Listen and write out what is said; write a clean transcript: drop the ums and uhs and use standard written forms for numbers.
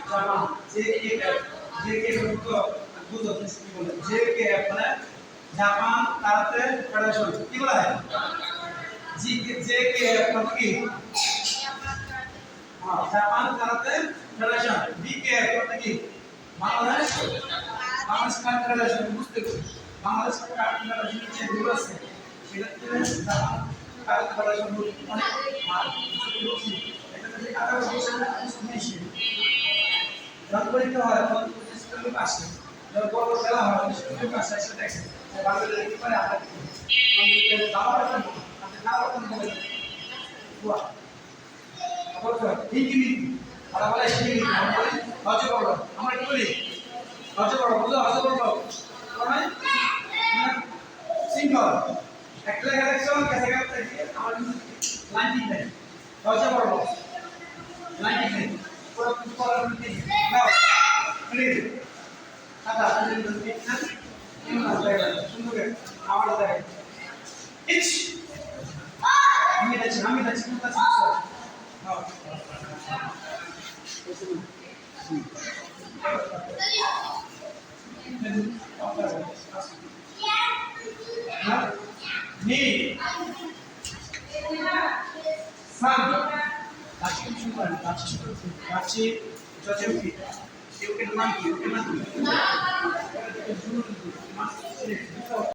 Japan JK বুঝো কি বলে জেকে মানে জাপান কারাতে ফেডারেশন কি বলা হয় জেকে মানে কি হ্যাঁ জাপান কারাতে ফেডারেশন বিকে মানে কি বাংলাদেশ বাংলাদেশ কারাতে ফেডারেশন বুঝতে পারছো বাংলাদেশ কারাতে ফেডারেশনের যে রুল আছে সেটা জাপান কারাতে ফেডারেশন রুল অনেক আর এটা যদি কারা বসে না শুনেছি যখন পরীক্ষা হয় তখন স্কুলে আসে যখন বড় খেলা হয় স্কুলে আসে সেটা দেখে যে বাংলাদেশে কি পারে আমরা আমাদের দাবার আপনি দাবার কোন বলে বুয়া আবার তো হিন্দি আর বলে হিন্দি আমরা বলি হজে বড় আমরা কি বলি হজে বড় বুঝো হজে বড় মানে সিঙ্গল একটা গ্যালাক্সন কাছে কাছে আমার লাইন ঠিক নাই হজে বড় লাইন ঠিক নাই পুরো পুরো ঠিক নাও প্লিজ আদা ঠিক না সুন্দর আওয়াজ দেয় ইচ আমি যাচ্ছি কোন কাছে হ্যাঁ নি সাম কাছে শুরু করেন কাছে যতক্ষণ কেউ কেন নাম কি